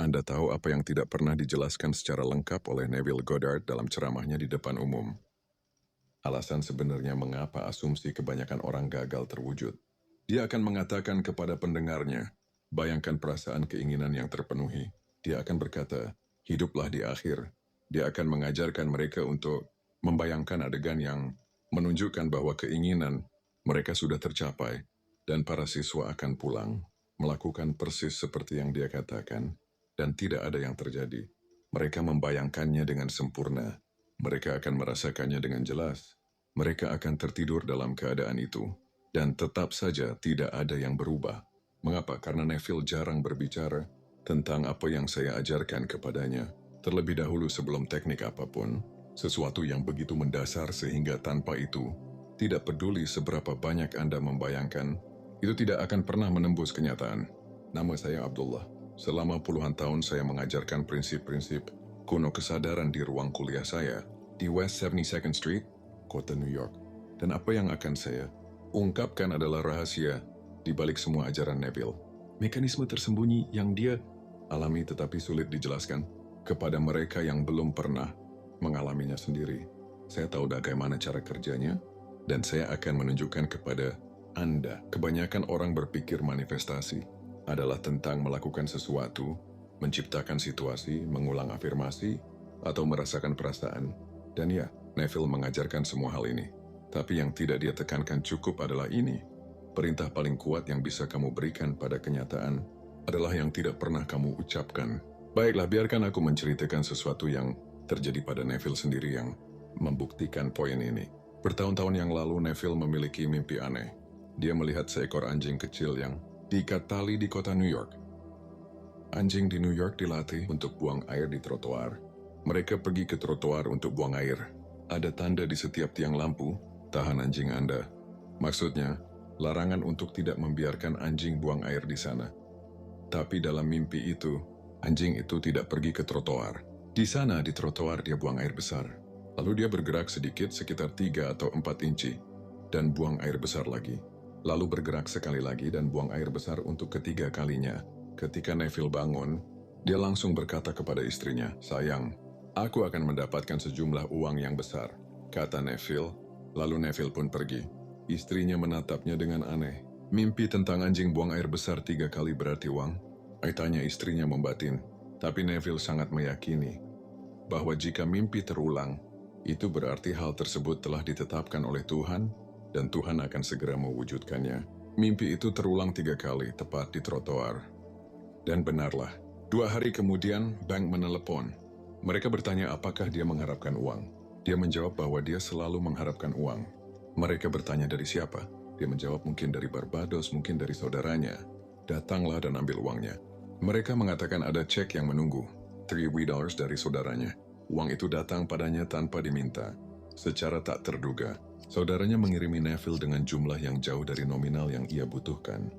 Anda tahu apa yang tidak pernah dijelaskan secara lengkap oleh Neville Goddard dalam ceramahnya di depan umum? Alasan sebenarnya mengapa asumsi kebanyakan orang gagal terwujud. Dia akan mengatakan kepada pendengarnya, bayangkan perasaan keinginan yang terpenuhi. Dia akan berkata, hiduplah di akhir. Dia akan mengajarkan mereka untuk membayangkan adegan yang menunjukkan bahwa keinginan mereka sudah tercapai, dan para siswa akan pulang, melakukan persis seperti yang dia katakan, dan tidak ada yang terjadi. Mereka membayangkannya dengan sempurna. Mereka akan merasakannya dengan jelas. Mereka akan tertidur dalam keadaan itu. Dan tetap saja tidak ada yang berubah. Mengapa? Karena Neville jarang berbicara tentang apa yang saya ajarkan kepadanya. Terlebih dahulu sebelum teknik apapun, sesuatu yang begitu mendasar sehingga tanpa itu, tidak peduli seberapa banyak Anda membayangkan, itu tidak akan pernah menembus kenyataan. Nama saya Abdullah. Selama puluhan tahun saya mengajarkan prinsip-prinsip kuno kesadaran di ruang kuliah saya di West 72nd Street, kota New York. Dan apa yang akan saya ungkapkan adalah rahasia di balik semua ajaran Neville. Mekanisme tersembunyi yang dia alami tetapi sulit dijelaskan kepada mereka yang belum pernah mengalaminya sendiri. Saya tahu bagaimana cara kerjanya, dan saya akan menunjukkan kepada Anda. Kebanyakan orang berpikir manifestasi adalah tentang melakukan sesuatu, menciptakan situasi, mengulang afirmasi, atau merasakan perasaan. Dan ya, Neville mengajarkan semua hal ini. Tapi yang tidak dia tekankan cukup adalah ini. Perintah paling kuat yang bisa kamu berikan pada kenyataan adalah yang tidak pernah kamu ucapkan. Baiklah, biarkan aku menceritakan sesuatu yang terjadi pada Neville sendiri yang membuktikan poin ini. Bertahun-tahun yang lalu Neville memiliki mimpi aneh. Dia melihat seekor anjing kecil yang diikat tali di kota New York. Anjing di New York dilatih untuk buang air di trotoar. Mereka pergi ke trotoar untuk buang air. Ada tanda di setiap tiang lampu, tahan anjing Anda. Maksudnya, larangan untuk tidak membiarkan anjing buang air di sana. Tapi dalam mimpi itu, anjing itu tidak pergi ke trotoar. Di sana, di trotoar, dia buang air besar. Lalu dia bergerak sedikit sekitar 3 atau 4 inci, dan buang air besar lagi. Lalu bergerak sekali lagi dan buang air besar untuk ketiga kalinya. Ketika Neville bangun, dia langsung berkata kepada istrinya, "Sayang, aku akan mendapatkan sejumlah uang yang besar," kata Neville. Lalu Neville pun pergi. Istrinya menatapnya dengan aneh. "Mimpi tentang anjing buang air besar 3 kali berarti uang?" Tanya istrinya membatin. Tapi Neville sangat meyakini bahwa jika mimpi terulang, itu berarti hal tersebut telah ditetapkan oleh Tuhan, dan Tuhan akan segera mewujudkannya. Mimpi itu terulang 3 kali, tepat di trotoar. Dan benarlah, 2 hari kemudian, bank menelepon. Mereka bertanya apakah dia mengharapkan uang. Dia menjawab bahwa dia selalu mengharapkan uang. Mereka bertanya dari siapa? Dia menjawab mungkin dari Barbados, mungkin dari saudaranya. Datanglah dan ambil uangnya. Mereka mengatakan ada cek yang menunggu, $3 dari saudaranya. Uang itu datang padanya tanpa diminta. Secara tak terduga, saudaranya mengirimi Neville dengan jumlah yang jauh dari nominal yang ia butuhkan.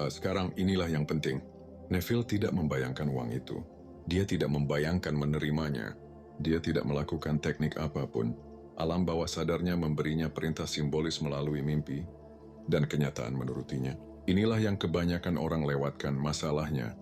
Sekarang inilah yang penting. Neville tidak membayangkan uang itu. Dia tidak membayangkan menerimanya. Dia tidak melakukan teknik apapun. Alam bawah sadarnya memberinya perintah simbolis melalui mimpi, dan kenyataan menurutinya. Inilah yang kebanyakan orang lewatkan masalahnya.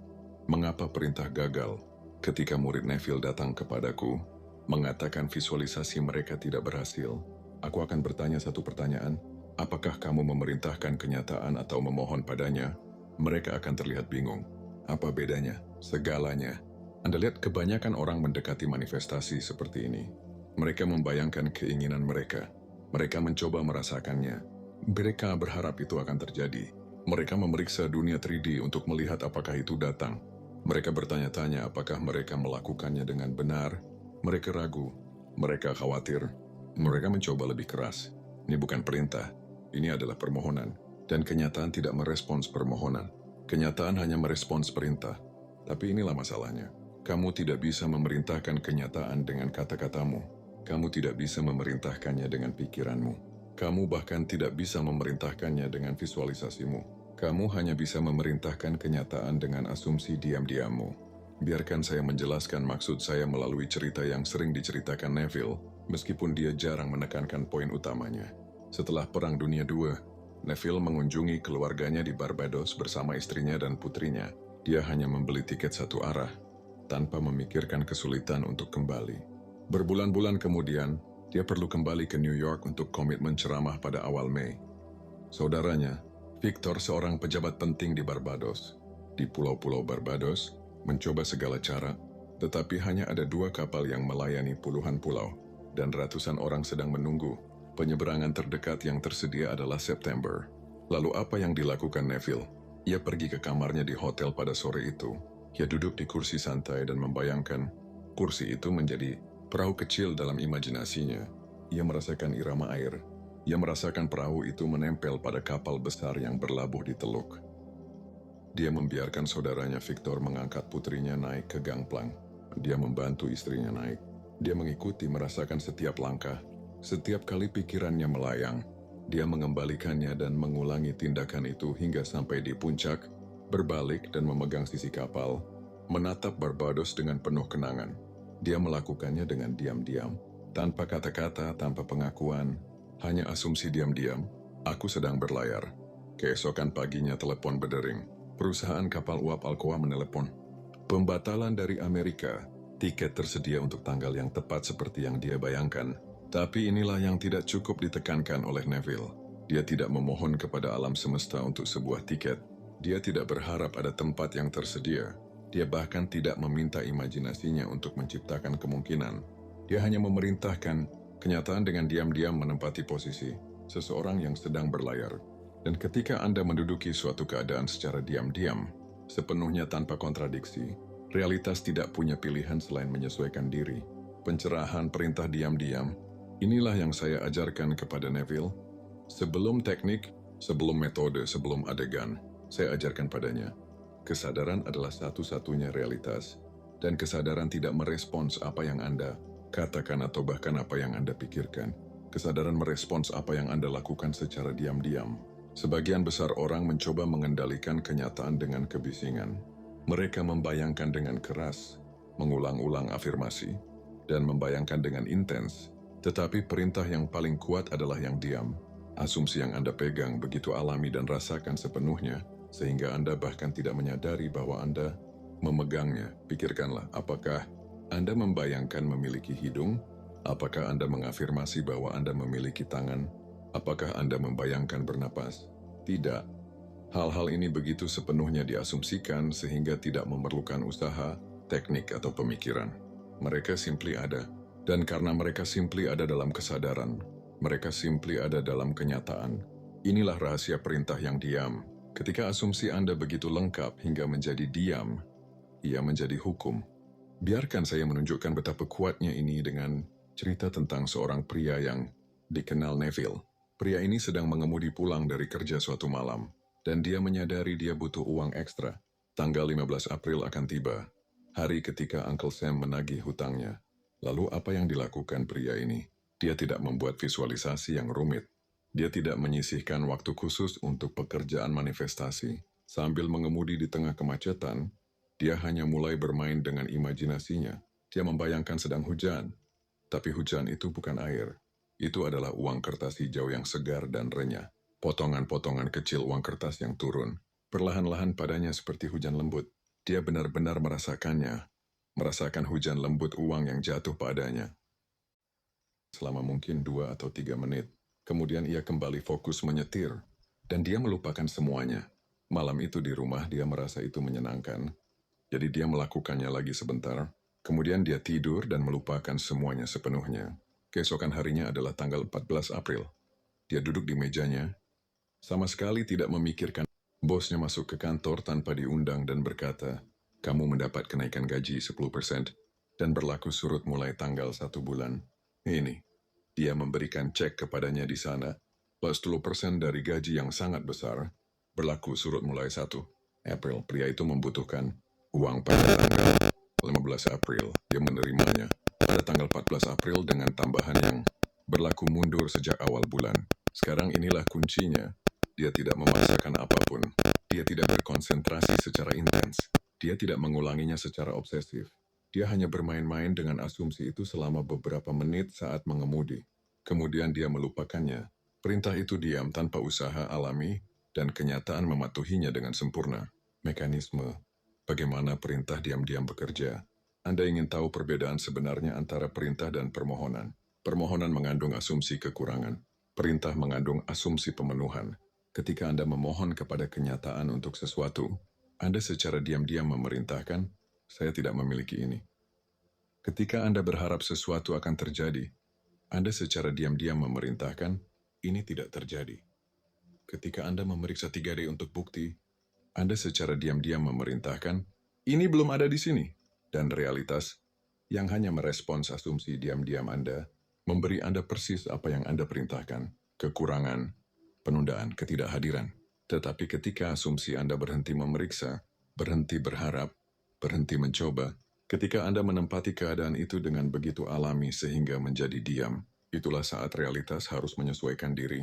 Mengapa perintah gagal? Ketika murid Neville datang kepadaku, mengatakan visualisasi mereka tidak berhasil, aku akan bertanya satu pertanyaan. Apakah kamu memerintahkan kenyataan atau memohon padanya? Mereka akan terlihat bingung. Apa bedanya? Segalanya. Anda lihat kebanyakan orang mendekati manifestasi seperti ini. Mereka membayangkan keinginan mereka. Mereka mencoba merasakannya. Mereka berharap itu akan terjadi. Mereka memeriksa dunia 3D untuk melihat apakah itu datang. Mereka bertanya-tanya apakah mereka melakukannya dengan benar. Mereka ragu. Mereka khawatir. Mereka mencoba lebih keras. Ini bukan perintah. Ini adalah permohonan. Dan kenyataan tidak merespons permohonan. Kenyataan hanya merespons perintah. Tapi inilah masalahnya. Kamu tidak bisa memerintahkan kenyataan dengan kata-katamu. Kamu tidak bisa memerintahkannya dengan pikiranmu. Kamu bahkan tidak bisa memerintahkannya dengan visualisasimu. Kamu hanya bisa memerintahkan kenyataan dengan asumsi diam-diammu. Biarkan saya menjelaskan maksud saya melalui cerita yang sering diceritakan Neville, meskipun dia jarang menekankan poin utamanya. Setelah Perang Dunia II, Neville mengunjungi keluarganya di Barbados bersama istrinya dan putrinya. Dia hanya membeli tiket satu arah. tanpa memikirkan kesulitan untuk kembali. Berbulan-bulan kemudian, dia perlu kembali ke New York untuk komitmen ceramah pada awal Mei. Saudaranya, Victor, seorang pejabat penting di Barbados, di Pulau-Pulau Barbados, mencoba segala cara, tetapi hanya ada 2 kapal yang melayani puluhan pulau, dan ratusan orang sedang menunggu. Penyeberangan terdekat yang tersedia adalah September. Lalu apa yang dilakukan Neville? Ia pergi ke kamarnya di hotel pada sore itu. Ia duduk di kursi santai dan membayangkan kursi itu menjadi perahu kecil dalam imajinasinya. Ia merasakan irama air. Ia merasakan perahu itu menempel pada kapal besar yang berlabuh di teluk. Dia membiarkan saudaranya Victor mengangkat putrinya naik ke gangplang. Dia membantu istrinya naik. Dia mengikuti, merasakan setiap langkah. Setiap kali pikirannya melayang, dia mengembalikannya dan mengulangi tindakan itu hingga sampai di puncak, berbalik dan memegang sisi kapal, menatap Barbados dengan penuh kenangan. Dia melakukannya dengan diam-diam, tanpa kata-kata, tanpa pengakuan, hanya asumsi diam-diam. Aku sedang berlayar. Keesokan paginya telepon berdering. Perusahaan kapal uap Alcoa menelepon. Pembatalan dari Amerika. Tiket tersedia untuk tanggal yang tepat seperti yang dia bayangkan. Tapi inilah yang tidak cukup ditekankan oleh Neville. Dia tidak memohon kepada alam semesta untuk sebuah tiket. Dia tidak berharap ada tempat yang tersedia. Dia bahkan tidak meminta imajinasinya untuk menciptakan kemungkinan. Dia hanya memerintahkan kenyataan dengan diam-diam menempati posisi seseorang yang sedang berlayar. Dan ketika Anda menduduki suatu keadaan secara diam-diam, sepenuhnya tanpa kontradiksi, realitas tidak punya pilihan selain menyesuaikan diri. Pencerahan perintah diam-diam, inilah yang saya ajarkan kepada Neville. Sebelum teknik, sebelum metode, sebelum adegan, saya ajarkan padanya. Kesadaran adalah satu-satunya realitas, dan kesadaran tidak merespons apa yang Anda katakan atau bahkan apa yang Anda pikirkan. Kesadaran merespons apa yang Anda lakukan secara diam-diam. Sebagian besar orang mencoba mengendalikan kenyataan dengan kebisingan. Mereka membayangkan dengan keras, mengulang-ulang afirmasi, dan membayangkan dengan intens. Tetapi perintah yang paling kuat adalah yang diam. Asumsi yang Anda pegang begitu alami dan rasakan sepenuhnya, sehingga Anda bahkan tidak menyadari bahwa Anda memegangnya. Pikirkanlah, apakah Anda membayangkan memiliki hidung? Apakah Anda mengafirmasi bahwa Anda memiliki tangan? Apakah Anda membayangkan bernapas? Tidak. Hal-hal ini begitu sepenuhnya diasumsikan sehingga tidak memerlukan usaha, teknik, atau pemikiran. Mereka simply ada. Dan karena mereka simply ada dalam kesadaran, mereka simply ada dalam kenyataan. Inilah rahasia perintah yang diam. Ketika asumsi Anda begitu lengkap hingga menjadi diam, ia menjadi hukum. Biarkan saya menunjukkan betapa kuatnya ini dengan cerita tentang seorang pria yang dikenal Neville. Pria ini sedang mengemudi pulang dari kerja suatu malam, dan dia menyadari dia butuh uang ekstra. Tanggal 15 April akan tiba, hari ketika Uncle Sam menagih hutangnya. Lalu apa yang dilakukan pria ini? Dia tidak membuat visualisasi yang rumit. Dia tidak menyisihkan waktu khusus untuk pekerjaan manifestasi. Sambil mengemudi di tengah kemacetan, dia hanya mulai bermain dengan imajinasinya. Dia membayangkan sedang hujan. Tapi hujan itu bukan air. Itu adalah uang kertas hijau yang segar dan renyah. Potongan-potongan kecil uang kertas yang turun. Perlahan-lahan padanya seperti hujan lembut. Dia benar-benar merasakannya. Merasakan hujan lembut uang yang jatuh padanya. Selama mungkin 2 atau 3 menit. Kemudian ia kembali fokus menyetir. Dan dia melupakan semuanya. Malam itu di rumah dia merasa itu menyenangkan. Jadi dia melakukannya lagi sebentar. Kemudian dia tidur dan melupakan semuanya sepenuhnya. Keesokan harinya adalah tanggal 14 April. Dia duduk di mejanya. Sama sekali tidak memikirkan. Bosnya masuk ke kantor tanpa diundang dan berkata, "Kamu mendapat kenaikan gaji 10% dan berlaku surut mulai tanggal 1 bulan." Ini. Dia memberikan cek kepadanya di sana, plus 10% dari gaji yang sangat besar, berlaku surut mulai 1 April. Pria itu membutuhkan uang pada tanggal 15 April. Dia menerimanya pada tanggal 14 April dengan tambahan yang berlaku mundur sejak awal bulan. Sekarang inilah kuncinya. Dia tidak memaksakan apapun. Dia tidak berkonsentrasi secara intens. Dia tidak mengulanginya secara obsesif. Dia hanya bermain-main dengan asumsi itu selama beberapa menit saat mengemudi. Kemudian dia melupakannya. Perintah itu diam tanpa usaha alami, dan kenyataan mematuhinya dengan sempurna. Mekanisme bagaimana perintah diam-diam bekerja. Anda ingin tahu perbedaan sebenarnya antara perintah dan permohonan. Permohonan mengandung asumsi kekurangan. Perintah mengandung asumsi pemenuhan. Ketika Anda memohon kepada kenyataan untuk sesuatu, Anda secara diam-diam memerintahkan, saya tidak memiliki ini. Ketika Anda berharap sesuatu akan terjadi, Anda secara diam-diam memerintahkan, ini tidak terjadi. Ketika Anda memeriksa 3D untuk bukti, Anda secara diam-diam memerintahkan, ini belum ada di sini. Dan realitas, yang hanya merespons asumsi diam-diam Anda, memberi Anda persis apa yang Anda perintahkan, kekurangan, penundaan, ketidakhadiran. Tetapi ketika asumsi Anda berhenti memeriksa, berhenti berharap, berhenti mencoba, ketika Anda menempati keadaan itu dengan begitu alami sehingga menjadi diam, itulah saat realitas harus menyesuaikan diri